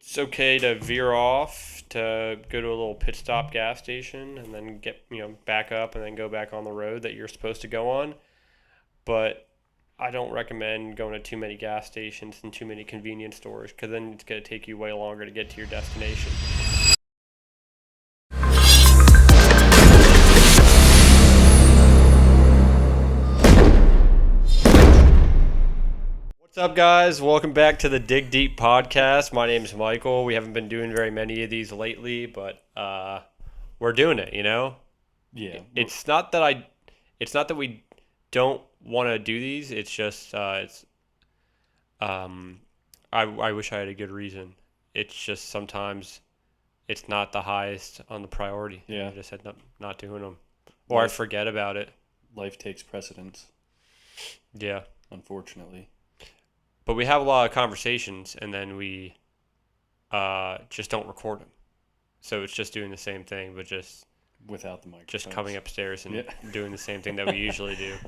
it's okay to veer off to go to a little pit stop gas station and then get back up and then go back on the road that you're supposed to go on. But I don't recommend going to too many gas stations and too many convenience stores because then it's going to take you way longer to get to your destination. What's up, guys? Welcome back to the Dig Deep podcast. My name is Michael. We haven't been doing very many of these lately, but we're doing it. Yeah. It's not that we don't want to do these. It's just I wish I had a good reason. It's just sometimes it's not the highest on the priority. Yeah. I just end up not doing them, or I forget about it. Life takes precedence, Yeah. unfortunately. But we have a lot of conversations, and then we just don't record them. So it's just doing the same thing, but just Without the microphone. just coming upstairs and Yeah. doing the same thing that we usually do,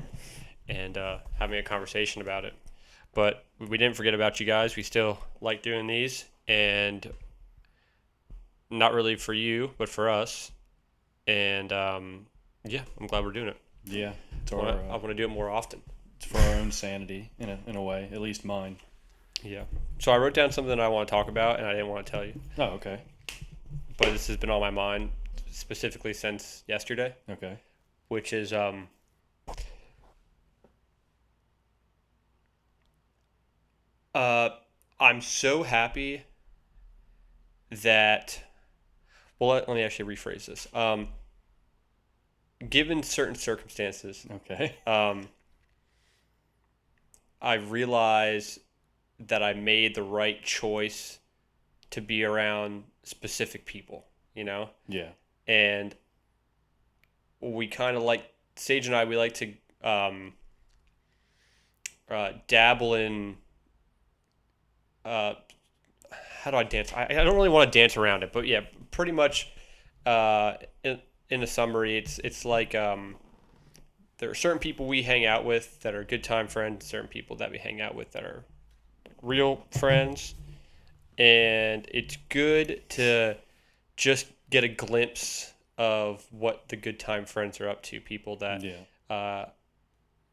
and having a conversation about it. But we didn't forget about you guys. We still like doing these, and not really for you, but for us. And yeah, I'm glad we're doing it. Yeah. It's, I want to do it more often. it's for our own sanity, in a way. At least mine. Yeah. So I wrote down something I want to talk about, and I didn't want to tell you, Oh, okay. but this has been on my mind specifically since yesterday, Okay. which is I'm so happy that let me actually rephrase this. Given certain circumstances, Okay. I realize that I made the right choice to be around specific people, Yeah. and we kind of like Sage and I. We like to dabble in. How do I dance? I don't really want to dance around it, but yeah, pretty much. In a summary, it's like there are certain people we hang out with that are good time friends, certain people that we hang out with that are real friends, and it's good to just get a glimpse of what the good time friends are up to. People that, Yeah.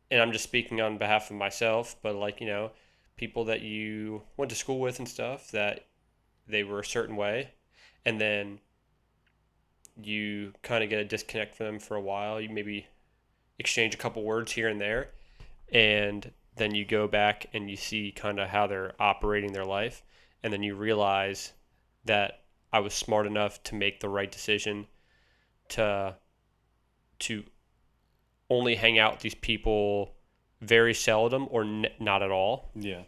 and I'm just speaking on behalf of myself, but people that you went to school with and stuff that they were a certain way, and then you kind of get a disconnect from them for a while. You maybe exchange a couple words here and there, and then you go back and you see kind of how they're operating their life, and then you realize that I was smart enough to make the right decision to only hang out with these people very seldom or not at all, Yeah.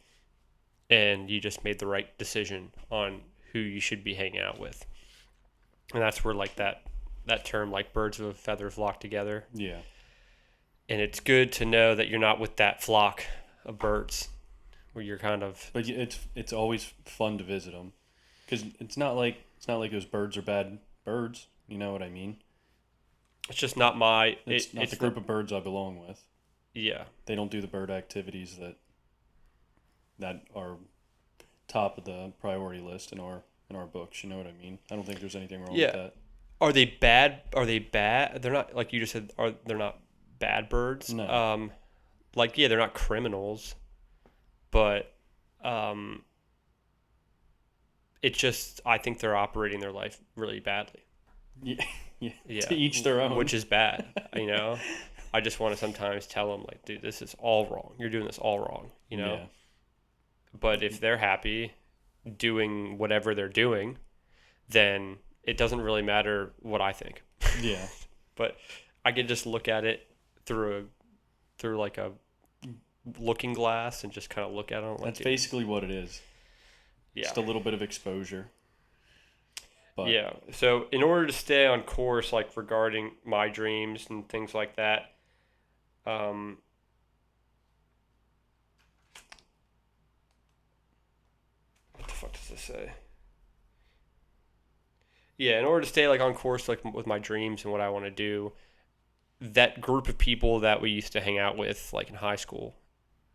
and you just made the right decision on who you should be hanging out with. And that's where like that term, like birds of a feather flock together. Yeah. And it's good to know that you're not with that flock of birds where you're kind of But it's always fun to visit them, because it's not like those birds are bad birds. You know what I mean? it's just not my It's not the group of birds I belong with. yeah. They don't do the bird activities that are top of the priority list in our books. You know what I mean? I don't think there's anything wrong Yeah. with that. Are they bad? They're not, like you just said, they're not bad birds. No. They're not criminals, but it's just I think they're operating their life really badly. Yeah. Yeah. Yeah. To each their own. Which is bad, I just want to sometimes tell them, like, dude, this is all wrong. You're doing this all wrong, Yeah. But if they're happy doing whatever they're doing, then it doesn't really matter what I think. Yeah. But I can just look at it through like a looking glass and just kind of look at it. Like, That's dude, basically what it is. yeah. Just a little bit of exposure. But Yeah. So in order to stay on course, like regarding my dreams and things like that, what the fuck does this say? Yeah, in order to stay like on course, like with my dreams and what I want to do, that group of people that we used to hang out with, like in high school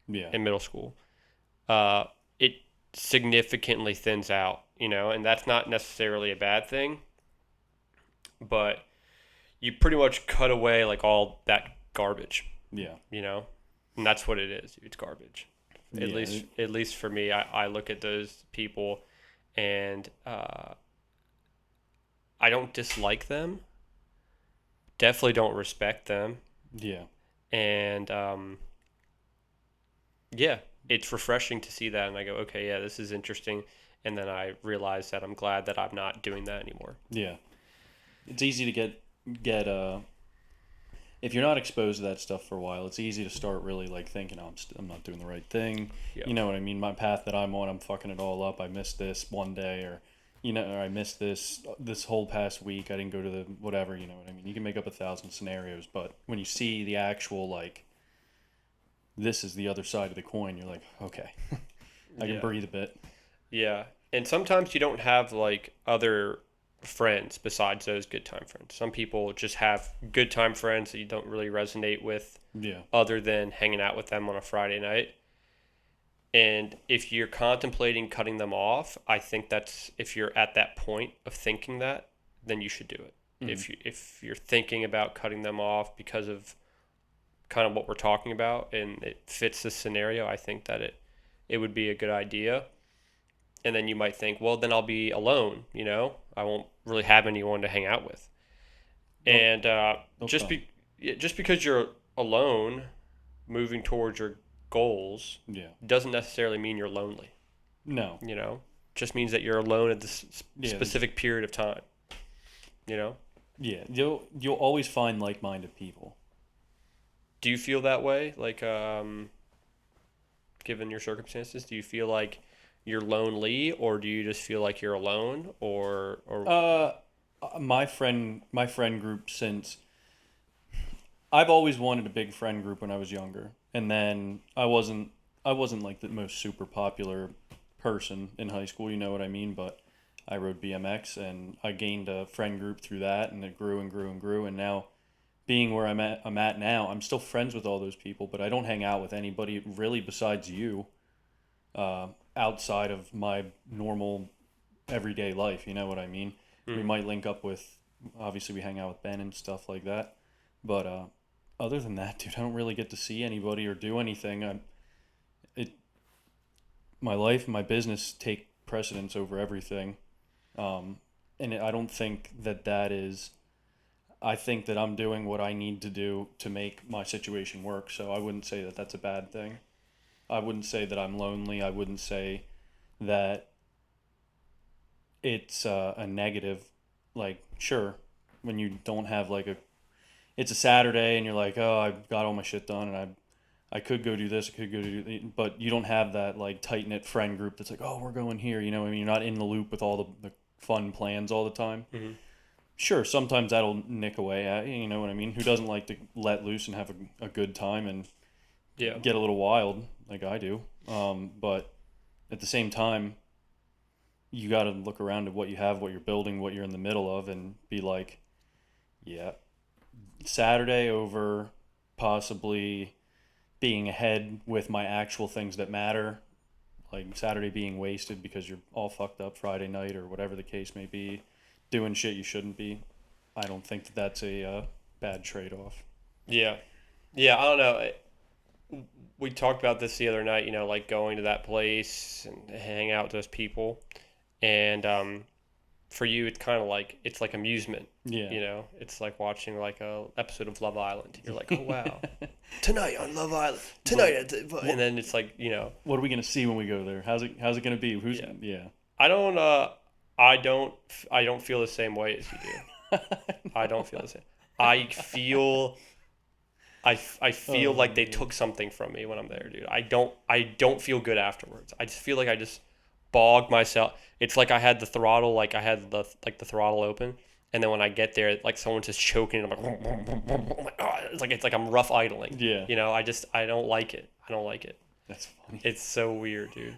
yeah. and middle school, it significantly thins out and that's not necessarily a bad thing, but you pretty much cut away like all that garbage, Yeah. and that's what it is. It's garbage. At Yeah. least for me, I look at those people, and I don't dislike them. Definitely don't respect them, Yeah. and yeah, it's refreshing to see that, and I go, okay, yeah, this is interesting, and then I realize that I'm glad that I'm not doing that anymore. Yeah. It's easy to get if you're not exposed to that stuff for a while, it's easy to start really like thinking, oh, I'm not doing the right thing. Yeah. You know what I mean? My path that I'm on, I'm fucking it all up. I missed this one day, or or I missed this whole past week. I didn't go to the whatever. You know what I mean? You can make up 1,000 scenarios, but when you see the actual like, this is the other side of the coin, you're like, okay, I can Yeah. breathe a bit. Yeah. And sometimes you don't have like other friends besides those good time friends. Some people just have good time friends that you don't really resonate with Yeah. other than hanging out with them on a Friday night. And if you're contemplating cutting them off, I think that's if you're at that point of thinking that, then you should do it. If you're thinking about cutting them off because of kind of what we're talking about and it fits this scenario, I think that it would be a good idea. And then you might think, well, then I'll be alone, I won't really have anyone to hang out with. They'll- And they'll just come. be yeah, just because you're alone moving towards your goals Yeah. doesn't necessarily mean you're lonely, No. just means that you're alone at this Yeah. specific period of time, Yeah. You'll always find like-minded people. Do you feel that way? Like, given your circumstances, do you feel like you're lonely, or do you just feel like you're alone, or My friend group, since I've always wanted a big friend group when I was younger, and then I wasn't like the most super popular person in high school, you know what I mean? But I rode BMX and I gained a friend group through that, and it grew and grew and grew, and now being where I'm at now, I'm still friends with all those people, but I don't hang out with anybody really besides you, outside of my normal everyday life. You know what I mean? We might link up with, obviously we hang out with Ben and stuff like that, but other than that, dude, I don't really get to see anybody or do anything. It my life and my business take precedence over everything, and I don't think that is. I think that I'm doing what I need to do to make my situation work. So I wouldn't say that that's a bad thing. I wouldn't say that I'm lonely. I wouldn't say that it's a negative. Like, sure, when you don't have it's a Saturday and you're like, oh, I've got all my shit done and I could go do this, I could go do, but you don't have that like tight knit friend group that's like, oh, we're going here. You know what I mean? You're not in the loop with all the fun plans all the time. Mhm. Sure, sometimes that'll nick away at you. You know what I mean? Who doesn't like to let loose and have a good time and yeah, get a little wild like I do? But at the same time, you got to look around at what you have, what you're building, what you're in the middle of, and be like, yeah, Saturday over possibly being ahead with my actual things that matter, like Saturday being wasted because you're all fucked up Friday night or whatever the case may be, doing shit you shouldn't be. I don't think that that's a bad trade-off. yeah, yeah. I don't know. We talked about this the other night. Like going to that place and hang out with those people, and for you, it's like amusement. Yeah. It's like watching like a episode of Love Island. You're like, oh wow, tonight on Love Island, tonight, and then it's like What are we gonna see when we go there? How's it gonna be? Who's Yeah. yeah. I don't I don't feel the same way as you do. I don't feel the same. I feel I feel Oh, like they man. took something from me when I'm there, dude. I don't feel good afterwards. I just feel like I just bogged myself. It's like I had the throttle, like I had the throttle open, and then when I get there, like someone's just choking, and I'm like, oh, it's like I'm rough idling. Yeah. I don't like it. I don't like it. That's funny. It's so weird, dude.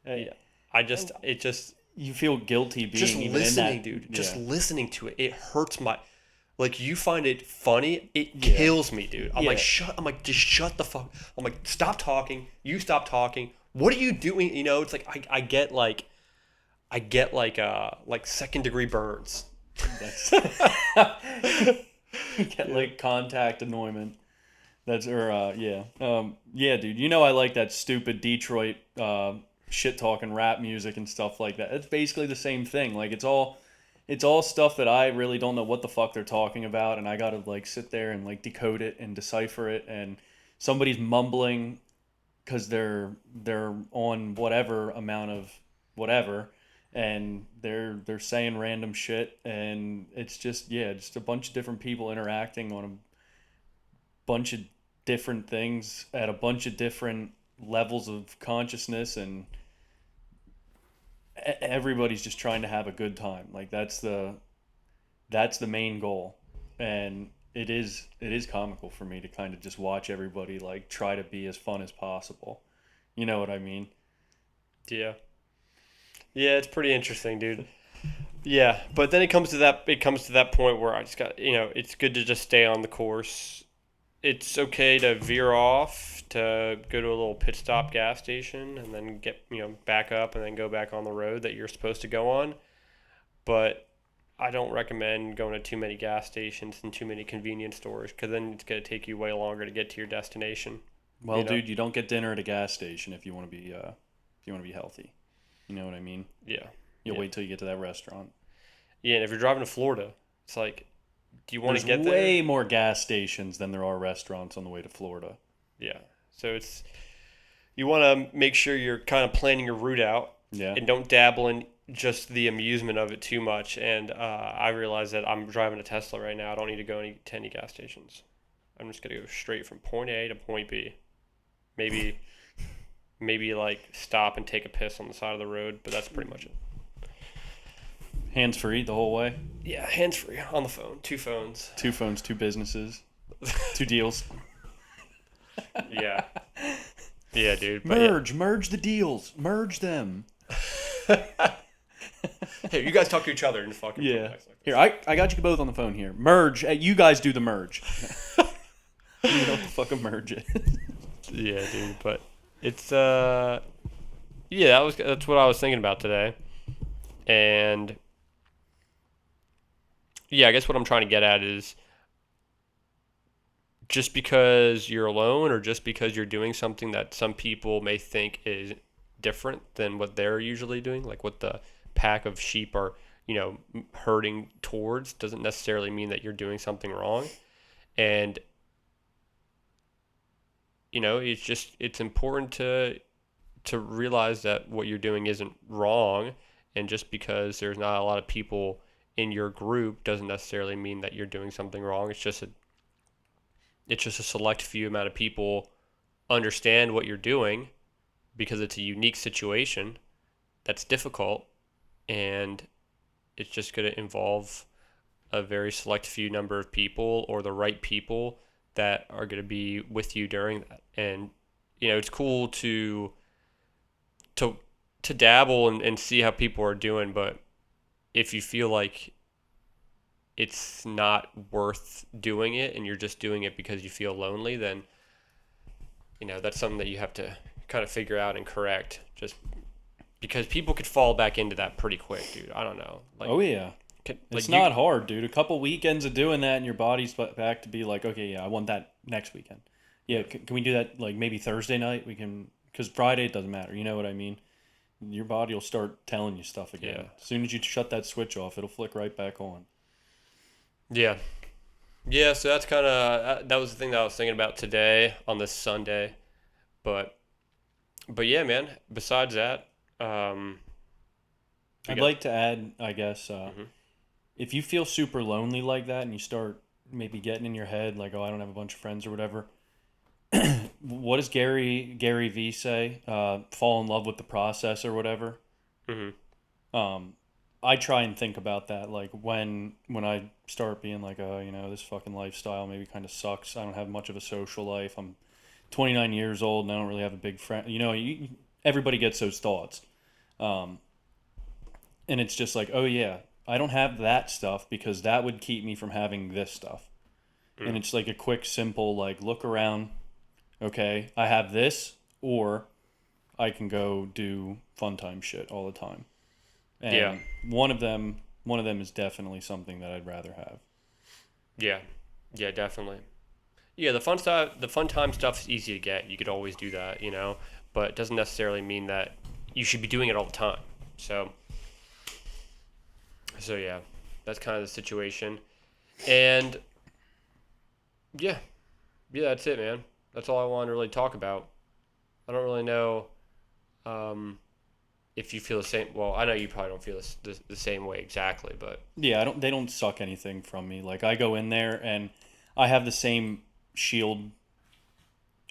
Hey, Yeah. It just you feel guilty being just even listening, in that, dude. Yeah. Just listening to it, it hurts my. Like you find it funny, it Yeah. kills me, dude. I'm Yeah. like I'm like just shut the fuck. I'm like stop talking. You stop talking. What are you doing? It's like I get like I get like second degree burns. That's you get like contact annoyment. That's or yeah. Yeah, dude. You know I like that stupid Detroit shit talking rap music and stuff like that. It's basically the same thing. Like it's all stuff that I really don't know what the fuck they're talking about, and I gotta like sit there and like decode it and decipher it, and somebody's mumbling because they're on whatever amount of whatever, and they're saying random shit, and it's just yeah, just a bunch of different people interacting on a bunch of different things at a bunch of different levels of consciousness, and everybody's just trying to have a good time. Like that's the main goal, and it is comical for me to kind of just watch everybody like try to be as fun as possible. You know what I mean? Yeah. Yeah, it's pretty interesting, dude. Yeah, but then it comes to that point where I just got, it's good to just stay on the course. It's okay to veer off to go to a little pit stop gas station and then get, back up and then go back on the road that you're supposed to go on. But I don't recommend going to too many gas stations and too many convenience stores because then it's going to take you way longer to get to your destination. Well, You know? dude, you don't get dinner at a gas station if you want to be healthy. You know what I mean? Yeah. You'll Yeah. wait till you get to that restaurant. Yeah, and if you're driving to Florida, it's like, do you want to There's get there? way more gas stations than there are restaurants on the way to Florida. Yeah. So you want to make sure you're kind of planning your route out Yeah. and don't dabble in just the amusement of it too much. And I realize that I'm driving a Tesla right now. I don't need to go to any gas stations. I'm just gonna go straight from point A to point B. Maybe, maybe like stop and take a piss on the side of the road, but that's pretty much it. Hands free the whole way. Yeah, hands free on the phone, two phones. 2 phones, 2 businesses, 2 deals. Yeah, yeah, dude. But yeah. Merge the deals. Merge them. Hey, you guys talk to each other and fucking Yeah. Here, I got you both on the phone here. Merge. You guys do the merge. You don't fucking merge it. Yeah, dude. But it's yeah, that's what I was thinking about today, and yeah, I guess what I'm trying to get at is just because you're alone or just because you're doing something that some people may think is different than what they're usually doing, like what the pack of sheep are, herding towards, doesn't necessarily mean that you're doing something wrong. And it's important to realize that what you're doing isn't wrong, and just because there's not a lot of people in your group doesn't necessarily mean that you're doing something wrong. It's just a select few amount of people understand what you're doing because it's a unique situation that's difficult, and it's just going to involve a very select few number of people or the right people that are going to be with you during that. And it's cool to to dabble and see how people are doing, but if you feel like it's not worth doing it and you're just doing it because you feel lonely, then that's something that you have to kind of figure out and correct, just because people could fall back into that pretty quick, dude. I don't know. Like, Oh yeah. It's not hard, dude. A couple weekends of doing that, and your body's back to be like, okay, yeah, I want that next weekend. Yeah, can we do that like maybe Thursday night? We can, because Friday it doesn't matter. You know what I mean? Your body will start telling you stuff again. Yeah. As soon as you shut that switch off, it'll flick right back on. Yeah. Yeah, so that's kind of that was the thing that I was thinking about today on this Sunday. But yeah, man, besides that, we I'd got- like to add, I guess, Mhm. if you feel super lonely like that and you start maybe getting in your head like, oh, I don't have a bunch of friends or whatever, what does Gary V say? Fall in love with the process or whatever. Mhm. I try and think about that like when I start being like, oh, this fucking lifestyle maybe kind of sucks. I don't have much of a social life. I'm 29 years old and I don't really have a big friend. Everybody gets those thoughts. And it's just like, oh yeah, I don't have that stuff because that would keep me from having this stuff. And it's like a quick, simple, like, look around. Okay, I have this, or I can go do fun time shit all the time. Yeah. and one of them is definitely something that I'd rather have. Yeah. Yeah, definitely. Yeah, the fun time stuff is easy to get. You could always do that, but it doesn't necessarily mean that you should be doing it all the time. So, so yeah, that's kind of the situation. And yeah, yeah, that's it, man. That's all I want to really talk about. I don't really know um, if you feel the same. Well, I know you probably don't feel the same way exactly, but Yeah, I don't. They don't suck anything from me. Like I go in there and I have the same shield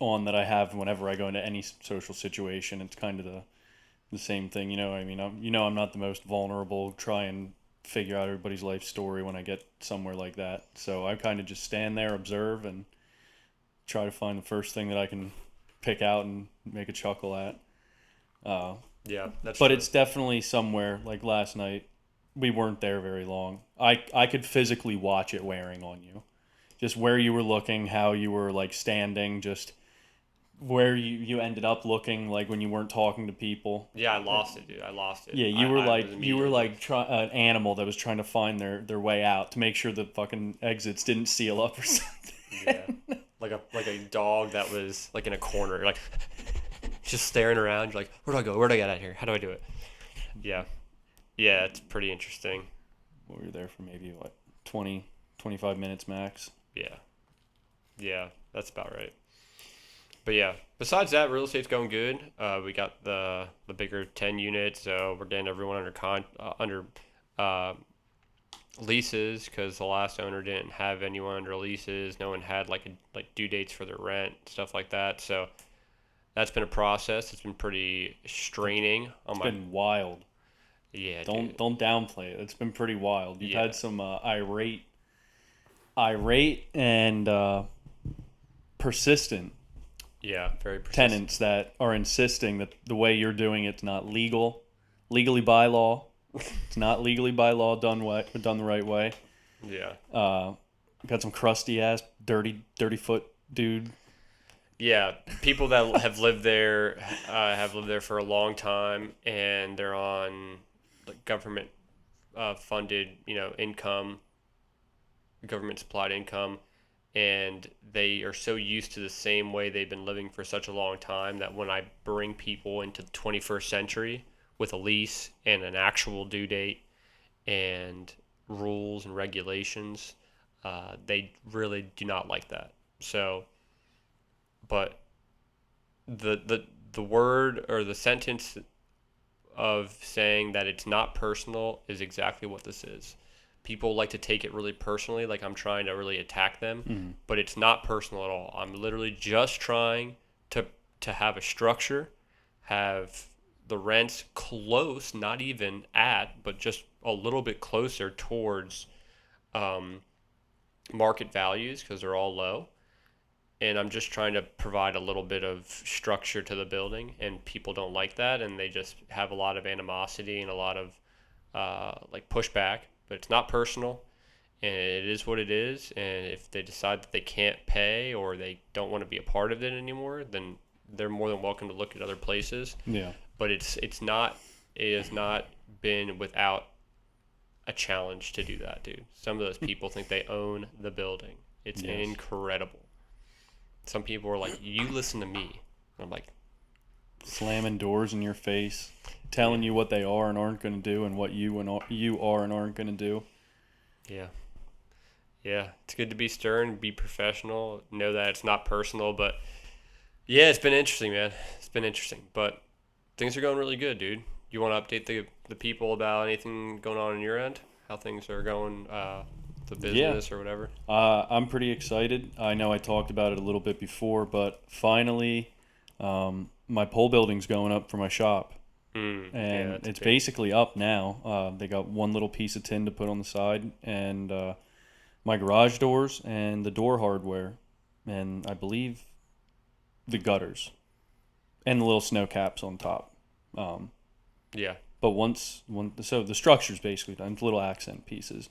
on that I have whenever I go into any social situation. It's kind of the same thing, you know. I mean, I'm not the most vulnerable. Try and figure out everybody's life story when I get somewhere like that. So I kind of just stand there, observe, and try to find the first thing that I can pick out and make a chuckle at. Uh, yeah, that's but true. it's definitely somewhere like last night. We weren't there very long. I could physically watch it wearing on you, just where you were looking, how you were like standing, just where you ended up looking like when you weren't talking to people. Yeah, I lost it, dude. I lost it. Yeah, I was you were immediately. like an animal that was trying to find their way out to make sure the fucking exits didn't seal up or Yeah, something. like a dog that was like in a corner, like just staring around. You're like, where do I go? Where do I get out of here? How do I do it? Yeah, yeah, it's pretty interesting. We were there for maybe what 20, 25 minutes max. Yeah, yeah, that's about right. But yeah, besides that, real estate's going good. We got the bigger 10 units, so we're getting everyone under uh, leases because the last owner didn't have anyone under leases. No one had like due dates for their rent, stuff like that. So that's been a process. It's been pretty straining on It's my. been wild. Yeah, dude. Don't downplay it. It's been pretty wild. You've Yeah, had some irate and persistent yeah, very persistent. tenants that are insisting that the way you're doing it's not legally by law. It's not legally by law done the right way. Yeah, Uh, got some crusty ass, dirty foot dude. yeah. People that have lived there for a long time, and they're on like government funded, income, government supplied income, and they are so used to the same way they've been living for such a long time that when I bring people into the 21st century with a lease and an actual due date and rules and regulations, they really do not like that. So, but the word or the sentence of saying that it's not personal is exactly what this is. People like to take it really personally, like I'm trying to really attack them, Mm. but it's not personal at all. I'm literally just trying to have a structure, have the rents close, not even at, but just a little bit closer towards um, market values because they're all low, and I'm just trying to provide a little bit of structure to the building, and people don't like that, and they just have a lot of animosity and a lot of like pushback. But it's not personal, and it is what it is. And if they decide that they can't pay or they don't want to be a part of it anymore, then they're more than welcome to look at other places. Yeah. But it has not been without a challenge to do that, dude. Some of those people think they own the building. It's Yes. incredible. Some people are like, "You listen to me." I'm like, Slamming doors in your face, telling you what they are and aren't going to do, and what you are and aren't going to do. "Yeah, yeah." It's good to be stern, be professional, know that it's not personal. But yeah, it's been interesting, man. It's been interesting, but things are going really good, dude. You want to update the people about anything going on your end? How things are going, the Yeah. business or whatever? I'm pretty excited. I know I talked about it a little bit before, but finally, my pole building's going up for my shop, Yeah, and that's it's big. basically up now. They got one little piece of tin to put on the side, and my garage doors and the door hardware, and I believe the gutters and the little snow caps on top. Um, Yeah, but so the structure's basically done. It's little accent pieces.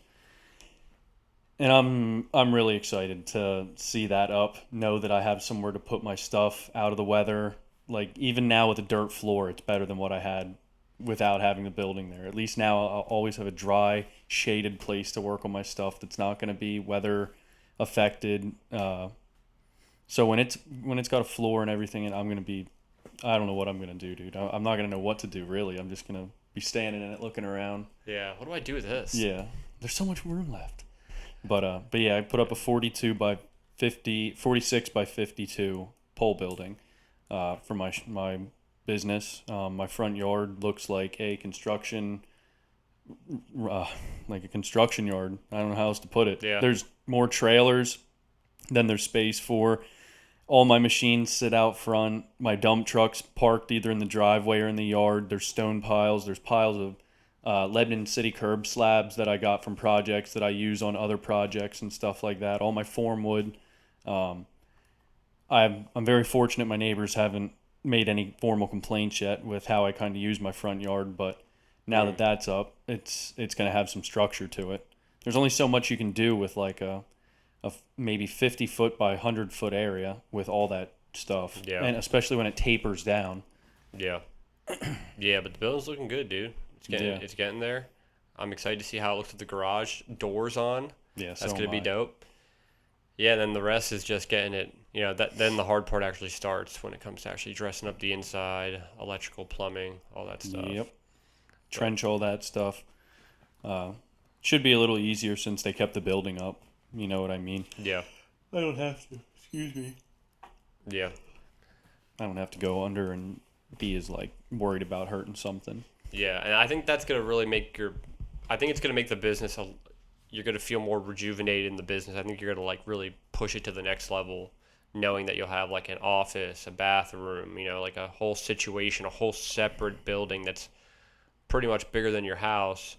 And I'm really excited to see that up. Know that I have somewhere to put my stuff out of the weather. Like even now with a dirt floor, it's better than what I had without having the building there. At least now I'll always have a dry, shaded place to work on my stuff that's not going to be weather affected. So when it's got a floor and everything, and I'm going to be, I don't know what I'm going to do, dude. I'm not going to know what to do really. I'm just going to be standing in it looking around. Yeah. What do I do with this? Yeah, there's so much room left. But yeah, I put up a 46 by 52 pole building for my business. My front yard looks like a construction yard. I don't know how else to put it. Yeah. There's more trailers than there's space for. All my machines sit out front. My dump truck's parked either in the driveway or in the yard. There's stone piles. There's piles of Lebanon City curb slabs that I got from projects that I use on other projects and stuff like that. All my form wood. I'm very fortunate my neighbors haven't made any formal complaints yet with how I kind of use my front yard, but now that that's up, it's going to have some structure to it. There's only so much you can do with like a maybe 50 foot by 100 foot area with all that stuff. Yeah. And especially when it tapers down. Yeah. Yeah, but the building's looking good, dude. Yeah. It's getting there. I'm excited to see how it looks with the garage doors on. Yeah, That's gonna be dope. Yeah, then the rest is just getting it. You know, then the hard part actually starts when it comes to actually dressing up the inside, electrical, plumbing, all that stuff. Yep. Trench all that stuff. Should be a little easier since they kept the building up. You know what I mean? Yeah. I don't have to. Excuse me. Yeah. I don't have to go under and be as like worried about hurting something. Yeah, and I think that's gonna really make I think it's gonna make the business you're gonna feel more rejuvenated in the business. I think you're gonna like really push it to the next level, knowing that you'll have like an office, a bathroom, you know, like a whole situation, a whole separate building that's pretty much bigger than your house.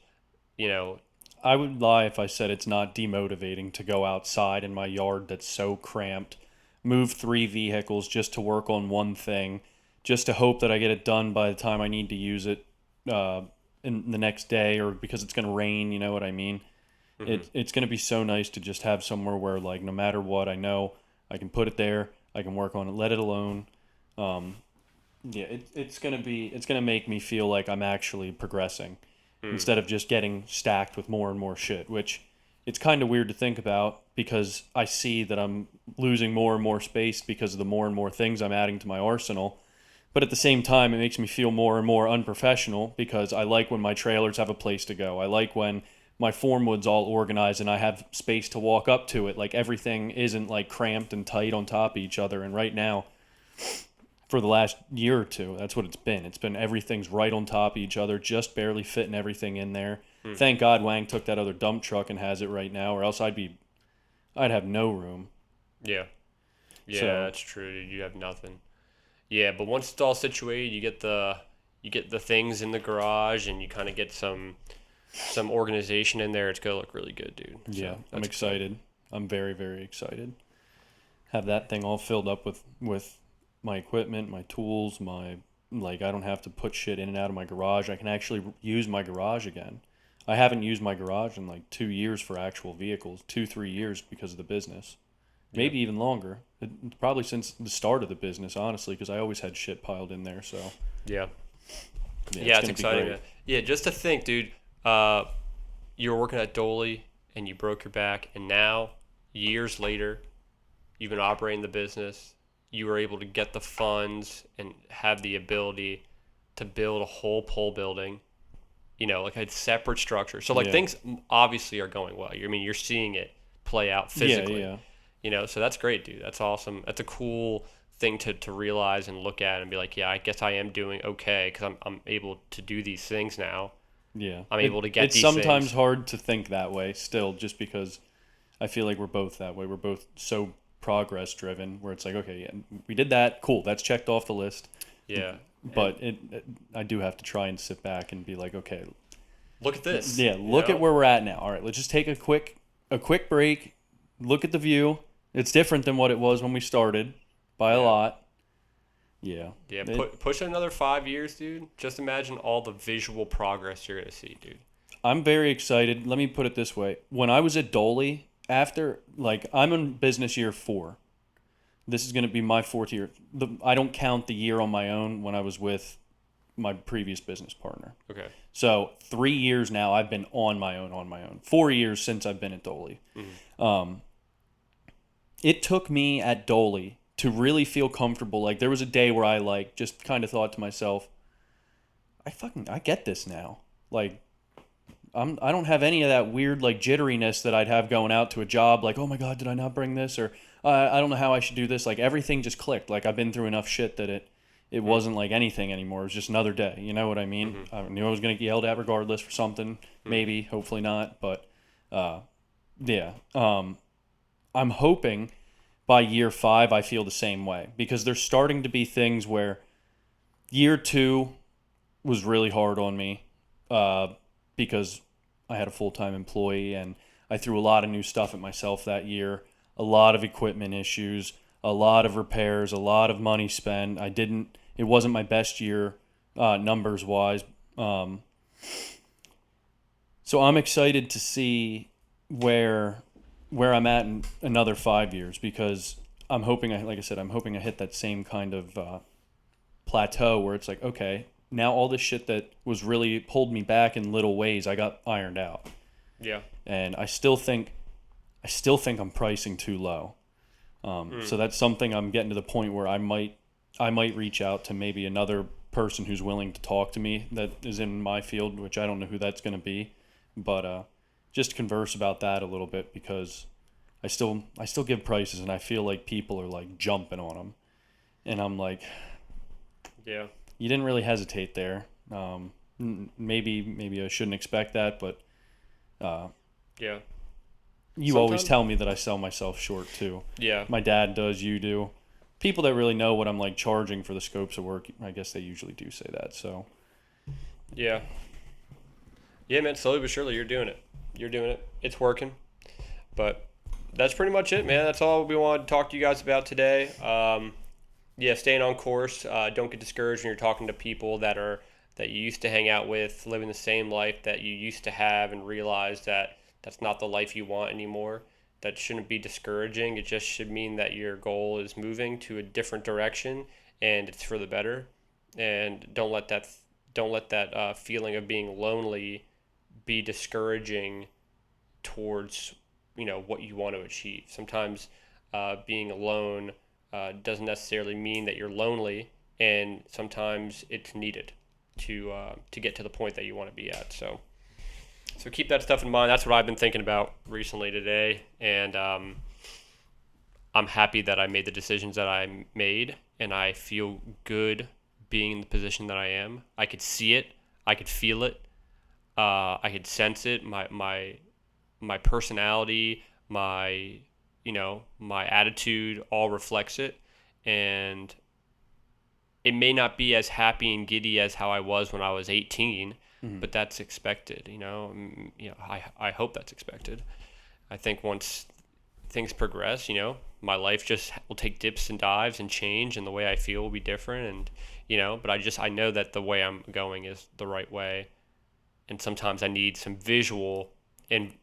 You know. I would lie if I said it's not demotivating to go outside in my yard that's so cramped, move 3 vehicles just to work on one thing, just to hope that I get it done by the time I need to use it in the next day or because it's going to rain, you know what I mean? Mm-hmm. It's going to be so nice to just have somewhere where, like, no matter what, I know I can put it there, I can work on it, let it alone. Yeah, it's going to make me feel like I'm actually progressing. Instead of just getting stacked with more and more shit, which it's kind of weird to think about because I see that I'm losing more and more space because of the more and more things I'm adding to my arsenal. But at the same time, it makes me feel more and more unprofessional because I like when my trailers have a place to go. I like when my form wood's all organized and I have space to walk up to it. Like everything isn't like cramped and tight on top of each other. And right now, for the last year or two, that's what it's been. It's been everything's right on top of each other, just barely fitting everything in there. Thank God Wang took that other dump truck and has it right now, or else I'd have no room. Yeah. Yeah, So- that's true. You have nothing. Yeah, but once it's all situated, you get the things in the garage and you kind of get some organization in there. It's gonna look really good, dude. So Yeah, I'm that's excited. I'm very, very excited. Have that thing all filled up with my equipment, my tools, I don't have to put shit in and out of my garage. I can actually use my garage again. I haven't used my garage in like 2 years for actual vehicles, 2-3 years because of the business. Maybe even longer. Probably since the start of the business, honestly, because I always had shit piled in there. So Yeah, it's it's gonna be exciting. great. Man. Yeah, just to think, dude. You were working at Dolly and you broke your back, and now years later, you've been operating the business. You were able to get the funds and have the ability to build a whole pole building, you know, like a separate structure. So like Yeah. things obviously are going well. I mean, you're seeing it play out physically. Yeah. You know, so that's great, dude. That's awesome. That's a cool thing to realize and look at and be like, yeah, I guess I am doing okay because I'm able to do these things now. Yeah. I'm able to get It's these sometimes things. hard to think that way still, just because I feel like we're both that way. We're both so progress driven where it's like, okay, yeah, we did that. Cool. That's checked off the list. Yeah. But I do have to try and sit back and be like, okay, Look at this. yeah, you look know? at where we're at now. All right, let's just take a quick break. Look at the view. It's different than what it was when we started by a lot. Yeah. Yeah, It- push it another 5 years, dude. Just imagine all the visual progress you're gonna see, dude. I'm very excited. Let me put it this way. When I was at Dolly, I'm in business year 4. This is going to be my 4th year. I don't count the year on my own when I was with my previous business partner. Okay. So 3 years now I've been on my own. 4 years since I've been at Dolly. It took me at Dolly to really feel comfortable. Like there was a day where I like just kind of thought to myself, I get this now. Like I don't have any of that weird like jitteriness that I'd have going out to a job. Like, oh my God, did I not bring this? Or I don't know how I should do this. Like everything just clicked. Like I've been through enough shit that it wasn't like anything anymore. It was just another day. You know what I mean? I knew I was going to get yelled at regardless for something. Maybe, hopefully not. But yeah. I'm hoping by year 5 I feel the same way. Because there's starting to be things where year 2 was really hard on me. Because I had a full-time employee and I threw a lot of new stuff at myself that year. A lot of equipment issues, a lot of repairs, a lot of money spent. It wasn't my best year numbers wise. So I'm excited to see where I'm at in another 5 years because I'm hoping I hit that same kind of plateau where it's like, okay, now all this shit that was really pulled me back in little ways, I got ironed out. Yeah. And I still think I'm pricing too low. So that's something I'm getting to the point where I might reach out to maybe another person who's willing to talk to me that is in my field, which I don't know who that's going to be, but just converse about that a little bit because I still give prices and I feel like people are like jumping on them, and I'm like, yeah, you didn't really hesitate there. Maybe I shouldn't expect that, but yeah. You always tell me that I sell myself short too. Yeah. My dad does, you do. People that really know what I'm like charging for the scopes of work, I guess they usually do say that. So yeah. Yeah, man, slowly but surely you're doing it. It's working. But that's pretty much it, man. That's all we wanted to talk to you guys about today. Yeah, staying on course. Don't get discouraged when you're talking to people that you used to hang out with, living the same life that you used to have, and realize that that's not the life you want anymore. That shouldn't be discouraging. It just should mean that your goal is moving to a different direction and it's for the better. And don't let that feeling of being lonely be discouraging towards what you want to achieve. Sometimes being alone doesn't necessarily mean that you're lonely, and sometimes it's needed to get to the point that you want to be at. So keep that stuff in mind. That's what I've been thinking about recently today, and I'm happy that I made the decisions that I made, and I feel good being in the position that I am. I could see it, I could feel it, I could sense it. My personality, my attitude all reflects it, and it may not be as happy and giddy as how I was when I was 18. But that's expected, I hope that's expected. I think once things progress, my life just will take dips and dives and change, and the way I feel will be different. And, but I know that the way I'm going is the right way. And sometimes I need some visual and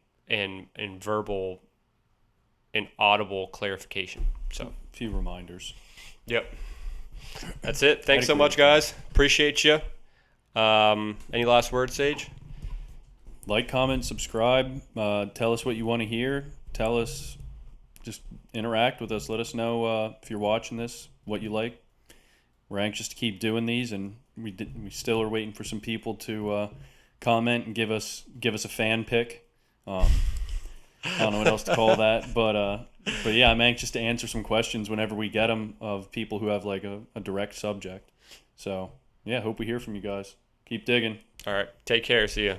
verbal and audible clarification. So a few reminders. Yep. That's it. Thanks so much, guys. Appreciate you. Any last words, Sage? Like, comment, subscribe. Tell us what you want to hear. Tell us, just interact with us. Let us know if you're watching this, what you like. We're anxious to keep doing these, and we still are waiting for some people to comment and give us a fan pick. I don't know what else to call that, but yeah, I'm anxious to answer some questions whenever we get them of people who have like a direct subject. So yeah, hope we hear from you guys. Keep digging. All right. Take care. See ya.